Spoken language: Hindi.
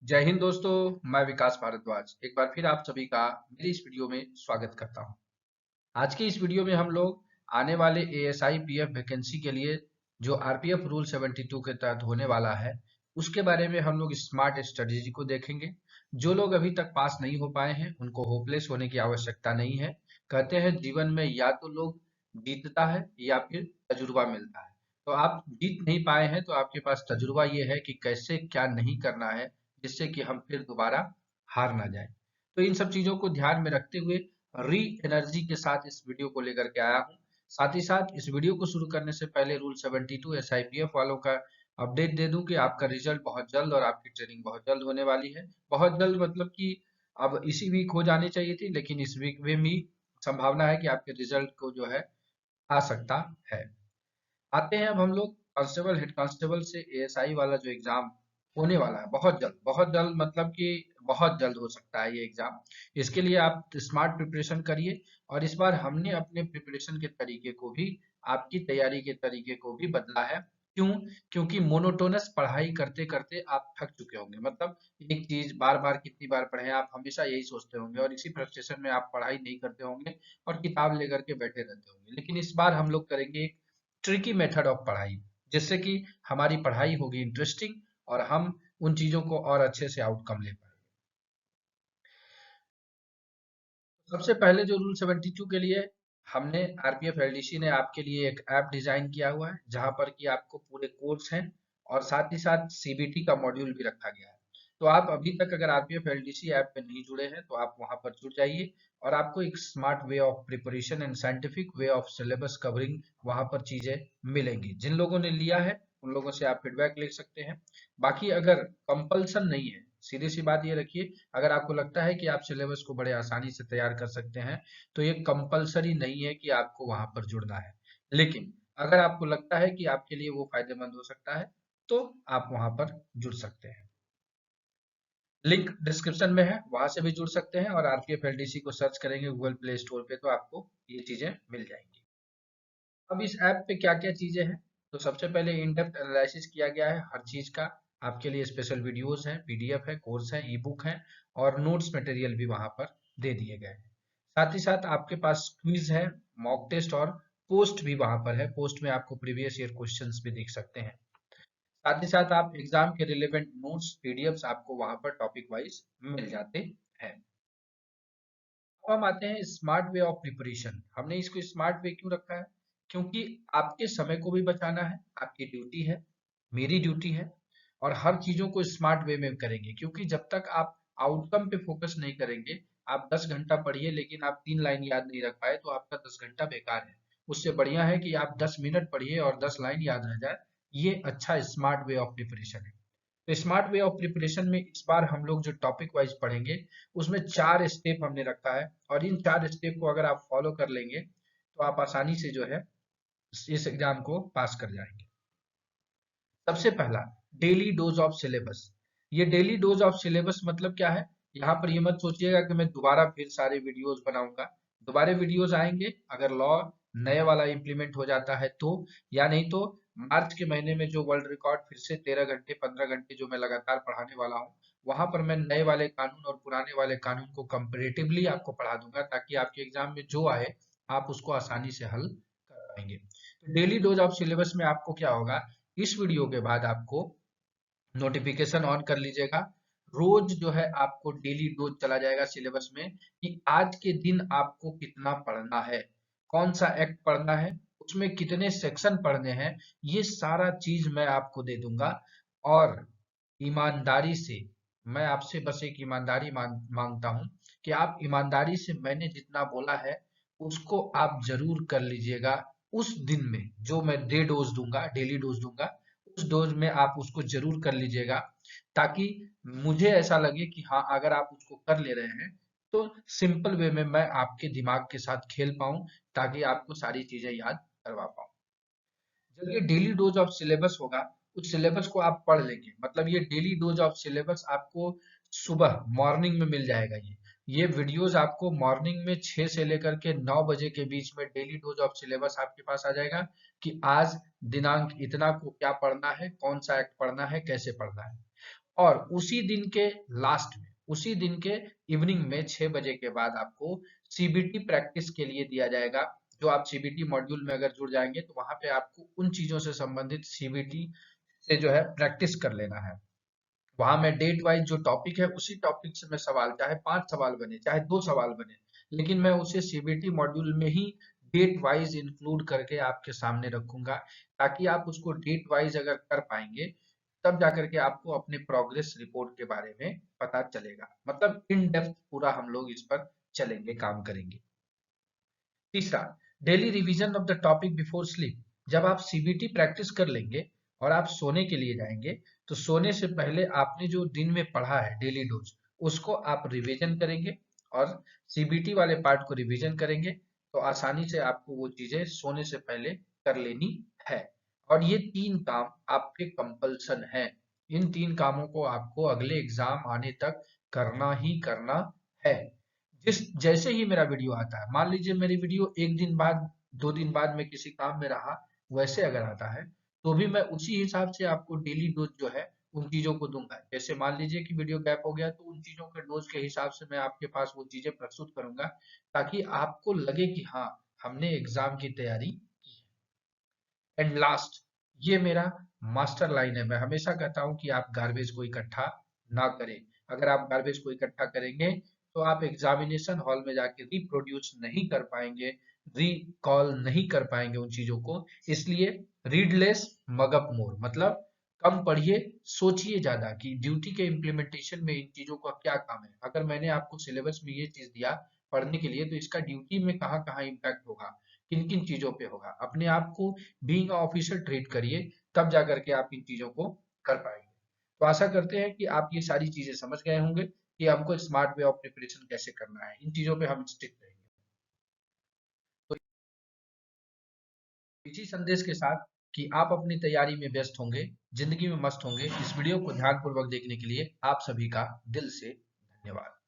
जय हिंद दोस्तों। मैं विकास भारद्वाज एक बार फिर आप सभी का मेरी इस वीडियो में स्वागत करता हूं। आज की इस वीडियो में हम लोग आने वाले एएसआई पीएफ वैकेंसी के लिए जो आरपीएफ रूल 72 के तहत होने वाला है उसके बारे में हम लोग स्मार्ट स्ट्रेटेजी को देखेंगे। जो लोग अभी तक पास नहीं हो पाए हैं उनको होपलेस होने की आवश्यकता नहीं है। कहते हैं जीवन में या तो लोग जीतता है या फिर तजुर्बा मिलता है। तो आप जीत नहीं पाए हैं तो आपके पास तजुर्बा ये है कि कैसे क्या नहीं करना है जिससे कि हम फिर दोबारा हार ना जाए। तो इन सब चीजों को ध्यान में रखते हुए री एनर्जी के साथ इस वीडियो को लेकर के आया हूँ। साथ ही साथ इस वीडियो को शुरू करने से पहले रूल 72 एसआईपीएफ वालों का अपडेट दे दूं कि आपका रिजल्ट बहुत जल्द और आपकी ट्रेनिंग बहुत जल्द होने वाली है। बहुत जल्द मतलब कि अब इसी वीक हो जानी चाहिए थी, लेकिन इस वीक में भी संभावना है कि आपके रिजल्ट को जो है आ सकता है। आते हैं अब हम लोग कांस्टेबल हेड कांस्टेबल से एएसआई वाला जो एग्जाम होने वाला है बहुत जल्द मतलब कि बहुत जल्द हो सकता है ये एग्जाम। इसके लिए आप स्मार्ट प्रिपरेशन करिए। और इस बार हमने अपने प्रिपरेशन के तरीके को भी आपकी तैयारी के तरीके को भी बदला है। क्यों? क्योंकि मोनोटोनस पढ़ाई करते करते आप थक चुके होंगे। मतलब एक चीज बार बार कितनी बार पढ़ें, आप हमेशा यही सोचते होंगे और इसी फ्रस्ट्रेशन में आप पढ़ाई नहीं करते होंगे और किताब लेकर के बैठे रहते होंगे। लेकिन इस बार हम लोग करेंगे ट्रिकी मेथड ऑफ पढ़ाई, जिससे कि हमारी पढ़ाई होगी इंटरेस्टिंग और हम उन चीजों को और अच्छे से आउटकम ले पाएंगे। सबसे पहले जो रूल 72 के लिए हमने आरपीएफ एलडीसी ने आपके लिए एक ऐप डिजाइन किया हुआ है जहां पर कि आपको पूरे कोर्स हैं और साथ ही साथ सीबीटी का मॉड्यूल भी रखा गया है। तो आप अभी तक अगर आरपीएफ एलडीसी ऐप पे नहीं जुड़े हैं तो आप वहां पर जुड़ जाइए और आपको एक smart way of preparation and scientific way of syllabus covering वहां पर चीजें मिलेंगी। जिन लोगों ने लिया है उन लोगों से आप फीडबैक ले सकते हैं। बाकी अगर कंपल्सन नहीं है, सीधी सी बात ये रखिए, अगर आपको लगता है कि आप सिलेबस को बड़े आसानी से तैयार कर सकते हैं तो ये कंपलसरी नहीं है कि आपको वहां पर जुड़ना है। लेकिन अगर आपको लगता है कि आपके लिए वो फायदेमंद हो सकता है तो आप वहां पर जुड़ सकते हैं। लिंक डिस्क्रिप्शन में है, वहां से भी जुड़ सकते हैं और आरपीएफ एलडीसी को सर्च करेंगे गूगल प्ले स्टोर पे तो आपको ये चीजें मिल जाएंगी। अब इस ऐप पे क्या क्या चीजें हैं, तो सबसे पहले इन डेप्थ एनालिसिस किया गया है हर चीज का। आपके लिए स्पेशल वीडियोस हैं, पीडीएफ है, कोर्स है, ई बुक है और नोट्स मटेरियल भी वहां पर दे दिए गए हैं। साथ ही साथ आपके पास क्विज है, मॉक टेस्ट और पोस्ट भी वहां पर है। पोस्ट में आपको प्रीवियस ईयर क्वेश्चंस भी देख सकते हैं। साथ ही साथ आप एग्जाम के रिलेवेंट नोट्स पीडीएफ्स आपको वहां पर टॉपिक वाइज मिल जाते हैं। अब हम आते हैं स्मार्ट वे ऑफ प्रिपरेशन। हमने इसको स्मार्ट वे क्यों रखा है? क्योंकि आपके समय को भी बचाना है, आपकी ड्यूटी है, मेरी ड्यूटी है और हर चीजों को स्मार्ट वे में करेंगे। क्योंकि जब तक आप आउटकम पे फोकस नहीं करेंगे, आप 10 घंटा पढ़िए लेकिन आप 3 लाइन याद नहीं रख पाए तो आपका 10 घंटा बेकार है। उससे बढ़िया है कि आप 10 मिनट पढ़िए और 10 लाइन याद रह जाए। ये अच्छा स्मार्ट वे ऑफ प्रिपरेशन है। तो स्मार्ट वे ऑफ प्रिपरेशन में इस बार हम लोग जो टॉपिक वाइज पढ़ेंगे उसमें 4 स्टेप हमने रखा है और इन 4 स्टेप को अगर आप फॉलो कर लेंगे तो आप आसानी से जो है इस एग्जाम को पास कर जाएंगे। सबसे पहला, डेली डोज ऑफ सिलेबस। ये डेली डोज ऑफ सिलेबस मतलब क्या है? यहाँ पर ये मत सोचिएगा कि मैं दोबारा फिर सारे वीडियोस बनाऊंगा। दोबारा वीडियोस आएंगे अगर लॉ नए वाला इम्प्लीमेंट हो जाता है तो, या नहीं तो मार्च के महीने में जो वर्ल्ड रिकॉर्ड फिर से 13 घंटे 15 घंटे जो मैं लगातार पढ़ाने वाला हूँ वहां पर मैं नए वाले कानून और पुराने वाले कानून को कंपेरेटिवली आपको पढ़ा दूंगा ताकि आपके एग्जाम में जो आए आप उसको आसानी से हल कर पाएंगे। तो डेली डोज ऑफ सिलेबस में आपको क्या होगा, इस वीडियो के बाद आपको नोटिफिकेशन ऑन कर लीजिएगा। रोज जो है आपको डेली डोज चला जाएगा सिलेबस में कि आज के दिन आपको कितना पढ़ना है, कौन सा एक्ट पढ़ना है, उसमें कितने सेक्शन पढ़ने हैं। ये सारा चीज मैं आपको दे दूंगा। और ईमानदारी से मैं आपसे बस एक ईमानदारी मांगता हूं कि आप ईमानदारी से मैंने जितना बोला है उसको आप जरूर कर लीजिएगा। उस दिन में जो मैं डे डोज दूंगा, डेली डोज दूंगा, उस डोज में आप उसको जरूर कर लीजिएगा ताकि मुझे ऐसा लगे कि हाँ अगर आप उसको कर ले रहे हैं तो सिंपल वे में मैं आपके दिमाग के साथ खेल पाऊं ताकि आपको सारी चीजें याद करवा पाऊं। जब ये डेली डोज ऑफ सिलेबस होगा उस सिलेबस को आप पढ़ लेंगे, मतलब ये डेली डोज ऑफ सिलेबस आपको सुबह मॉर्निंग में मिल जाएगा। ये वीडियोस आपको मॉर्निंग में 6 से लेकर के 9 बजे के बीच में डेली डोज ऑफ सिलेबस आपके पास आ जाएगा कि आज दिनांक इतना को क्या पढ़ना है, कौन सा एक्ट पढ़ना है, कैसे पढ़ना है। और उसी दिन के लास्ट में, उसी दिन के इवनिंग में 6 बजे के बाद आपको सीबीटी प्रैक्टिस के लिए दिया जाएगा। जो आप सीबीटी मॉड्यूल में अगर जुड़ जाएंगे तो वहां पे आपको उन चीजों से संबंधित सीबीटी से जो है प्रैक्टिस कर लेना है। वहां मैं डेट वाइज जो टॉपिक है उसी टॉपिक से मैं सवाल, चाहे 5 सवाल बने चाहे 2 सवाल बने, लेकिन मैं उसे सीबीटी मॉड्यूल में ही डेट वाइज इंक्लूड करके आपके सामने रखूंगा, ताकि आप उसको डेट वाइज अगर कर पाएंगे तब जाकर के आपको अपने प्रोग्रेस रिपोर्ट के बारे में पता चलेगा। मतलब इन डेप्थ पूरा हम लोग इस पर चलेंगे, काम करेंगे। तीसरा, daily revision of the topic before sleep. जब आप सीबीटी प्रैक्टिस कर लेंगे और आप सोने के लिए जाएंगे, तो सोने से पहले आपने जो दिन में पढ़ा है डेली डोज, उसको आप रिवीजन करेंगे और सीबीटी वाले पार्ट को रिवीजन करेंगे, तो आसानी से आपको वो चीजें सोने से पहले कर लेनी है। और ये 3 काम आपके कंपल्सन है। इन 3 कामों को आपको अगले एग्जाम आने तक करना ही करना है। जिस जैसे ही मेरा वीडियो आता है, मान लीजिए मेरी वीडियो 1 दिन बाद, 2 दिन बाद में किसी काम में रहा, वैसे अगर आता है तो भी मैं उसी हिसाब से आपको डेली डोज जो है उन चीजों को दूंगा। जैसे मान लीजिए कि वीडियो गैप हो गया तो उन चीजों के डोज के हिसाब से मैं आपके पास वो चीजें प्रस्तुत करूंगा, ताकि आपको लगे कि हाँ, हमने एग्जाम की तैयारी की है। एंड लास्ट, ये मेरा मास्टर लाइन है, मैं हमेशा कहता हूं कि आप गार्बेज को इकट्ठा ना करें। अगर आप गार्बेज को इकट्ठा करेंगे तो आप एग्जामिनेशन हॉल में जाके रिप्रोड्यूस नहीं कर पाएंगे, रिकॉल नहीं कर पाएंगे उन चीजों को। इसलिए रीड लेस मगअप मोर, मतलब कम पढ़िए, सोचिए ज्यादा कि ड्यूटी के इम्प्लीमेंटेशन में इन चीजों का क्या काम है। अगर मैंने आपको सिलेबस में ये चीज दिया पढ़ने के लिए, तो इसका ड्यूटी में कहाँ कहाँ इम्पैक्ट होगा, किन किन चीजों पे होगा। अपने आप को बीइंग ऑफिसर ट्रीट करिए, तब जा करके आप इन चीजों को कर पाएंगे। तो आशा करते हैं कि आप ये सारी चीजें समझ गए होंगे कि हमको स्मार्ट वे ऑफ प्रिपरेशन कैसे करना है। इन चीजों पे हम स्टिक रहेंगे। तो इसी संदेश के साथ कि आप अपनी तैयारी में व्यस्त होंगे, जिंदगी में मस्त होंगे, इस वीडियो को ध्यानपूर्वक देखने के लिए आप सभी का दिल से धन्यवाद।